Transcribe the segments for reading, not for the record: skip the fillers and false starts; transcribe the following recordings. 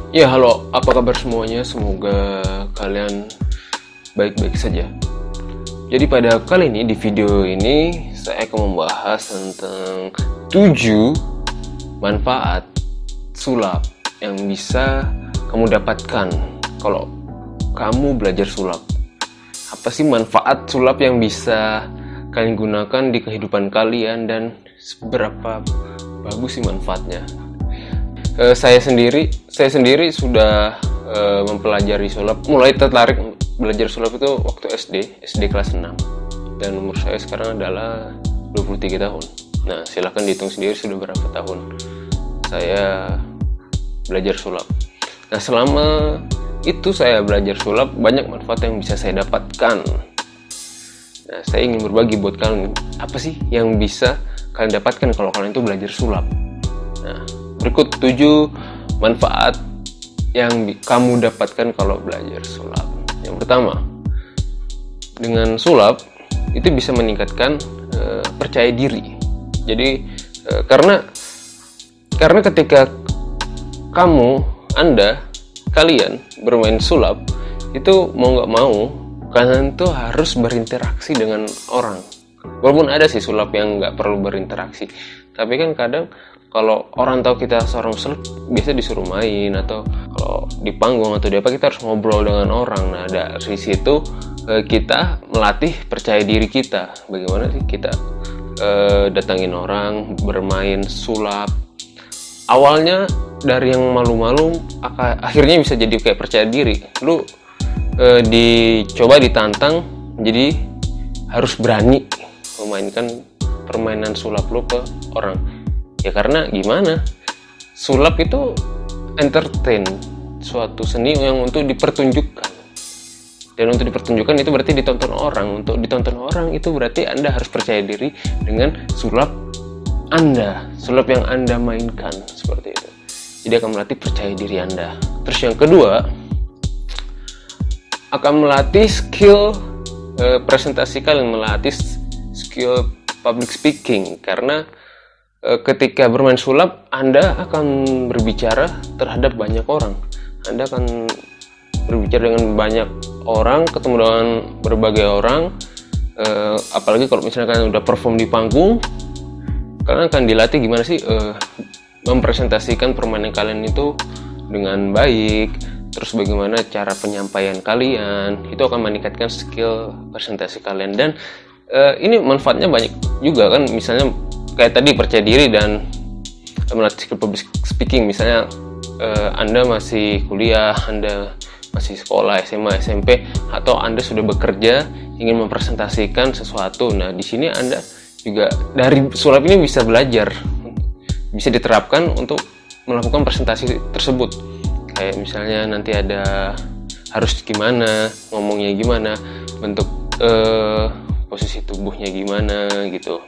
Ya, halo, apa kabar semuanya? Semoga kalian baik-baik saja. Jadi pada kali ini, di video ini, saya akan membahas tentang 7 manfaat sulap yang bisa kamu dapatkan kalau kamu belajar sulap. Apa sih manfaat sulap yang bisa kalian gunakan di kehidupan kalian dan seberapa bagus sih manfaatnya? Saya sendiri sudah mempelajari sulap, mulai tertarik belajar sulap itu waktu SD kelas 6, dan umur saya sekarang adalah 23 tahun. Nah, silahkan dihitung sendiri sudah berapa tahun saya belajar sulap. Nah, selama itu saya belajar sulap, banyak manfaat yang bisa saya dapatkan. Nah, saya ingin berbagi buat kalian, apa sih yang bisa kalian dapatkan kalau kalian itu belajar sulap. Nah, berikut 7 manfaat yang kamu dapatkan kalau belajar sulap. Yang pertama, dengan sulap itu bisa meningkatkan percaya diri. Jadi karena ketika kalian bermain sulap, itu mau nggak mau kalian tuh harus berinteraksi dengan orang. Walaupun ada sih sulap yang nggak perlu berinteraksi, tapi kan kadang kalau orang tahu kita seorang sulap, biasa disuruh main, atau kalau di panggung atau di apa, kita harus ngobrol dengan orang. Nah, dari situ kita melatih percaya diri kita. Bagaimana sih kita datangin orang, bermain sulap. Awalnya dari yang malu-malu, akhirnya bisa jadi kayak percaya diri. Lu ditantang, jadi harus berani memainkan permainan sulap lu ke orang. Ya karena gimana, sulap itu entertain, suatu seni yang untuk dipertunjukkan, dan untuk dipertunjukkan itu berarti ditonton orang. Untuk ditonton orang itu berarti Anda harus percaya diri dengan sulap yang Anda mainkan, seperti itu. Jadi akan melatih percaya diri Anda. Terus yang kedua, akan melatih skill presentasi kalian, melatih skill public speaking. Karena ketika bermain sulap, Anda akan berbicara terhadap banyak orang. Anda akan berbicara dengan banyak orang, ketemu dengan berbagai orang. Apalagi kalau misalnya kalian udah perform di panggung, kalian akan dilatih gimana sih mempresentasikan permainan kalian itu dengan baik. Terus bagaimana cara penyampaian kalian, itu akan meningkatkan skill presentasi kalian. Dan ini manfaatnya banyak juga kan, misalnya kayak tadi percaya diri dan melatih skill public speaking. Misalnya Anda masih kuliah, Anda masih sekolah, SMA, SMP, atau Anda sudah bekerja, ingin mempresentasikan sesuatu. Nah, di sini Anda juga dari sulap ini bisa belajar, bisa diterapkan untuk melakukan presentasi tersebut. Kayak misalnya nanti harus gimana, ngomongnya gimana, bentuk posisi tubuhnya gimana gitu,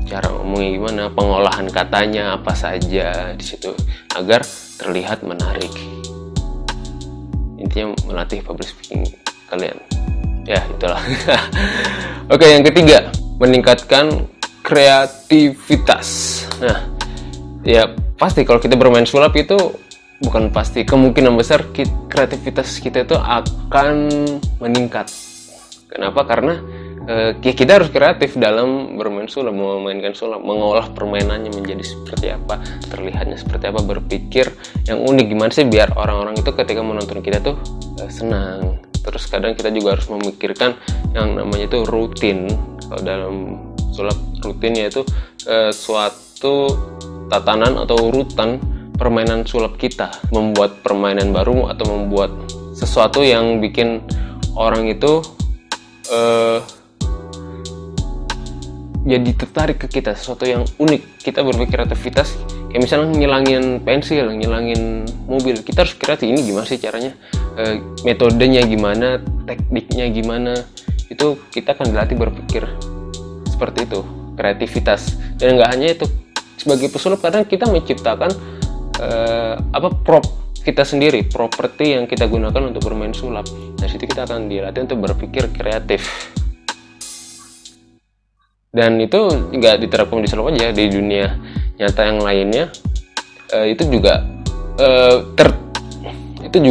cara ngomongnya gimana, pengolahan katanya apa saja di situ agar terlihat menarik. Intinya melatih public speaking kalian. Ya, itulah. Oke, yang ketiga, meningkatkan kreativitas. Nah, ya pasti kalau kita bermain sulap itu, bukan pasti, kemungkinan besar kreativitas kita itu akan meningkat. Kenapa? Karena kita harus kreatif dalam bermain sulap, memainkan sulap, mengolah permainannya menjadi seperti apa, terlihatnya seperti apa, berpikir yang unik gimana sih biar orang-orang itu ketika menonton kita tuh senang. Terus kadang kita juga harus memikirkan yang namanya itu rutin. Kalau dalam sulap, rutin yaitu suatu tatanan atau urutan permainan sulap kita, membuat permainan baru atau membuat sesuatu yang bikin orang itu jadi tertarik ke kita, sesuatu yang unik. Kita berpikir kreativitas, kayak misalnya ngilangin pensil, ngilangin mobil, kita harus kreatif. Ini gimana sih caranya, metodenya gimana, tekniknya gimana, itu kita akan dilatih berpikir seperti itu, kreativitas. Dan nggak hanya itu, sebagai pesulap kadang kita menciptakan prop kita sendiri, properti yang kita gunakan untuk bermain sulap. Dari situ kita akan dilatih untuk berpikir kreatif. Dan itu nggak diterapkan di sulap aja, di dunia nyata yang lainnya itu juga itu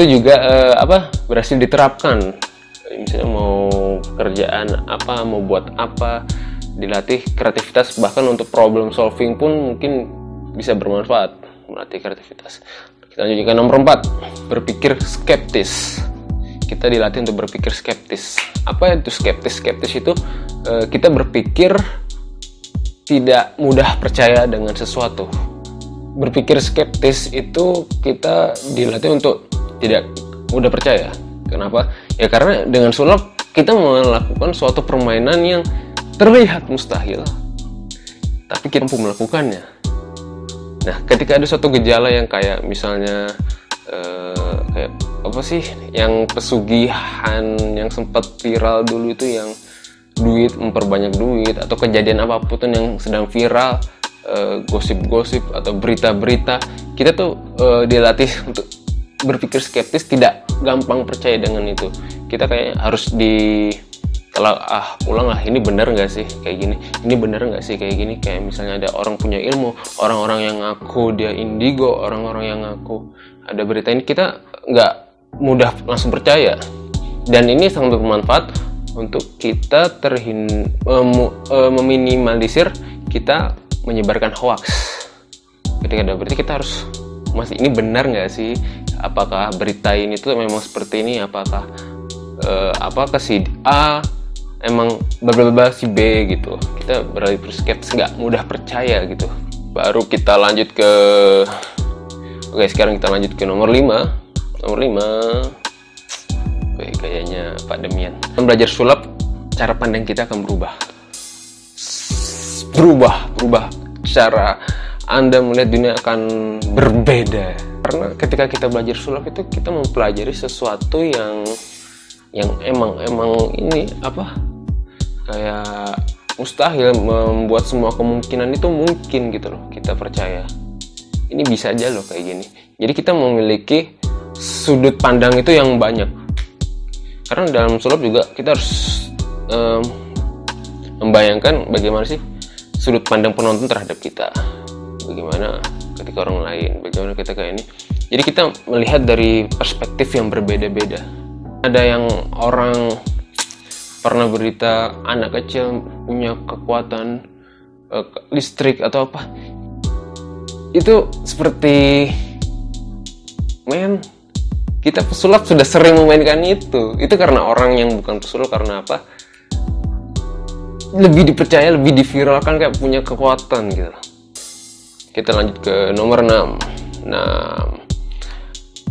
juga berhasil diterapkan. Misalnya mau pekerjaan apa, mau buat apa, dilatih kreativitas, bahkan untuk problem solving pun mungkin bisa bermanfaat, melatih kreativitas. Kita lanjut ke nomor 4, berpikir skeptis. Kita dilatih untuk berpikir skeptis. Apa itu skeptis? Skeptis itu kita berpikir tidak mudah percaya dengan sesuatu. Berpikir skeptis itu kita dilatih untuk tidak mudah percaya. Kenapa? Ya karena dengan sulap kita melakukan suatu permainan yang terlihat mustahil, tapi kita mampu melakukannya. Nah, ketika ada suatu gejala yang kayak misalnya kayak apa sih, yang pesugihan yang sempat viral dulu itu, yang duit, memperbanyak duit, atau kejadian apapun yang sedang viral, gosip-gosip atau berita-berita, kita tuh dilatih untuk berpikir skeptis, tidak gampang percaya dengan itu. Kita kayak harus ulang lah, ini benar nggak sih kayak gini, ini benar nggak sih kayak gini. Kayak misalnya ada orang punya ilmu, orang-orang yang ngaku dia indigo, orang-orang yang ngaku ada berita ini, kita nggak mudah langsung percaya. Dan ini sangat bermanfaat untuk kita meminimalisir kita menyebarkan hoax. Ketika ada berita, kita harus ini benar nggak sih, apakah berita ini tuh memang seperti ini, apakah si A emang bla si B gitu. Kita berpikir skeptis, nggak mudah percaya gitu. Baru kita lanjut ke sekarang kita lanjut ke nomor 5. Nomor 5, kayaknya Pak Demian. Belajar sulap, cara pandang kita akan berubah. Cara Anda melihat dunia akan berbeda. Karena ketika kita belajar sulap itu kita mempelajari sesuatu yang emang ini kayak mustahil, membuat semua kemungkinan itu mungkin gitu loh. Kita percaya ini bisa aja loh kayak gini. Jadi kita memiliki sudut pandang itu yang banyak. Karena dalam sulap juga kita harus membayangkan bagaimana sih sudut pandang penonton terhadap kita, bagaimana ketika orang lain, bagaimana kita kayak ini. Jadi kita melihat dari perspektif yang berbeda-beda. Ada yang orang pernah berita anak kecil punya kekuatan listrik atau apa, itu seperti kita pesulap sudah sering memainkan itu karena orang yang bukan pesulap, karena apa, lebih dipercaya, lebih diviralkan, kayak punya kekuatan gitu. Kita lanjut ke nomor 6.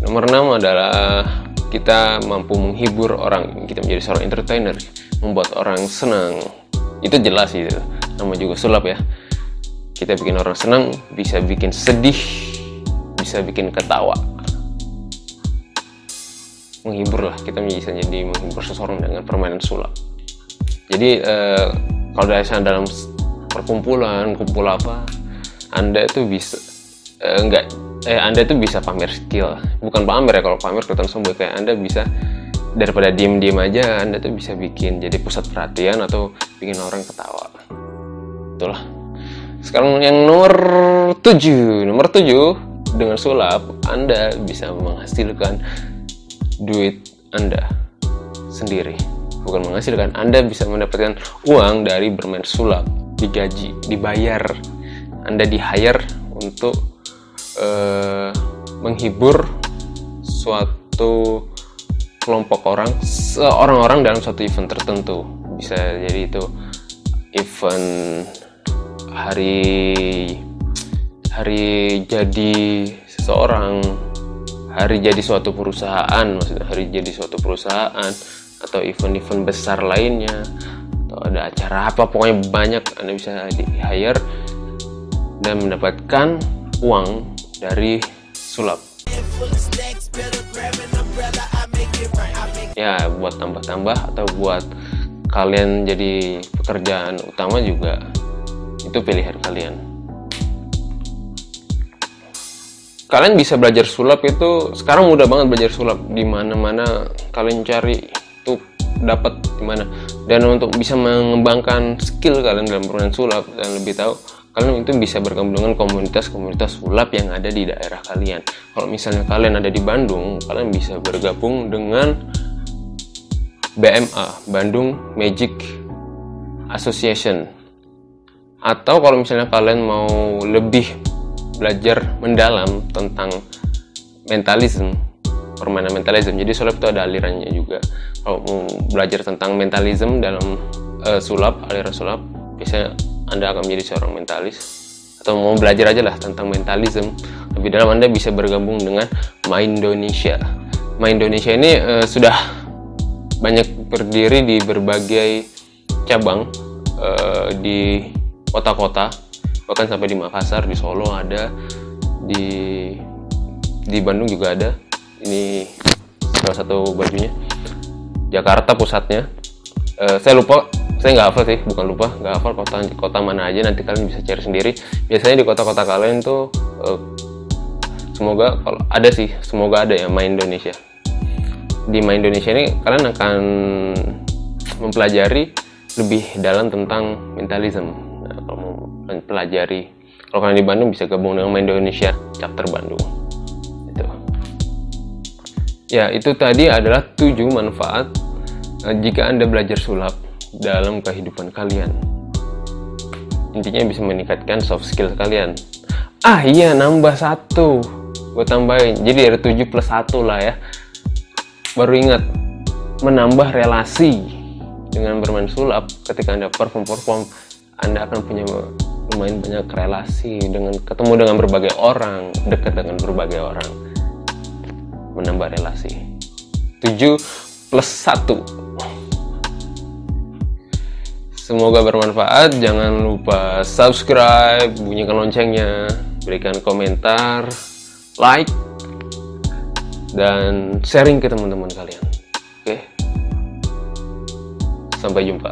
Nomor 6 adalah kita mampu menghibur orang. Kita menjadi seorang entertainer, membuat orang senang. Itu jelas itu, nama juga sulap ya. Kita bikin orang senang, bisa bikin sedih, bisa bikin ketawa. Menghibur lah, kita bisa jadi menghibur seseorang dengan permainan sulap. Jadi kalau dalam perkumpulan, kumpul apa, Anda itu bisa Anda itu bisa pamer skill. Bukan pamer ya, kalau pamer kelihatan sombong. Kayak Anda bisa, daripada diem-diem aja, Anda tuh bisa bikin jadi pusat perhatian atau bikin orang ketawa. Itulah. Sekarang yang nomor 7. Nomor 7, dengan sulap Anda bisa menghasilkan duit Anda sendiri. Bukan menghasilkan, Anda bisa mendapatkan uang dari bermain sulap, digaji, dibayar. Anda di-hire untuk menghibur suatu kelompok orang dalam suatu event tertentu. Bisa jadi itu event hari jadi seseorang, hari jadi suatu perusahaan, maksudnya hari jadi suatu perusahaan, atau event-event besar lainnya, atau ada acara apa, pokoknya banyak. Anda bisa di-hire dan mendapatkan uang dari sulap. Ya, buat tambah-tambah atau buat kalian jadi pekerjaan utama juga, itu pilihan kalian. Kalian bisa belajar sulap itu sekarang mudah banget, belajar sulap di mana-mana kalian cari tuh dapat di mana. Dan untuk bisa mengembangkan skill kalian dalam permainan sulap dan lebih tahu, kalian itu bisa bergabung dengan komunitas-komunitas sulap yang ada di daerah kalian. Kalau misalnya kalian ada di Bandung, kalian bisa bergabung dengan BMA, Bandung Magic Association. Atau kalau misalnya kalian mau lebih belajar mendalam tentang mentalisme, permainan mentalisme, jadi sulap itu ada alirannya juga. Kalau mau belajar tentang mentalisme dalam sulap, aliran sulap, biasanya Anda akan menjadi seorang mentalis. Atau mau belajar aja lah tentang mentalisme lebih dalam, Anda bisa bergabung dengan Mindonesian. Mindonesian ini sudah banyak berdiri di berbagai cabang di kota-kota, bahkan sampai di Makassar, di Solo ada, di Bandung juga ada. Ini salah satu bajunya. Jakarta pusatnya. Saya lupa, saya nggak hafal sih, bukan lupa, nggak hafal kota mana aja. Nanti kalian bisa cari sendiri. Biasanya di kota-kota kalian tuh semoga kalau ada sih, semoga ada ya Mindonesian. Di Mindonesian ini kalian akan mempelajari lebih dalam tentang mentalisme. Nah, kalau mau mempelajari, kalau kalian di Bandung bisa gabung dengan Mindonesian chapter Bandung. Itu. Ya, itu tadi adalah 7 manfaat jika Anda belajar sulap dalam kehidupan kalian. Intinya bisa meningkatkan soft skill kalian. Iya, nambah 1. Gue tambahin. Jadi ada 7 plus 1 lah ya. Baru ingat, menambah relasi dengan bermain sulap. Ketika Anda perform, Anda akan punya lumayan banyak relasi dengan ketemu dengan berbagai orang, dekat dengan berbagai orang. Menambah relasi. 7 plus 1. Semoga bermanfaat. Jangan lupa subscribe, bunyikan loncengnya, berikan komentar, like, dan sharing ke teman-teman kalian. Oke? Sampai jumpa.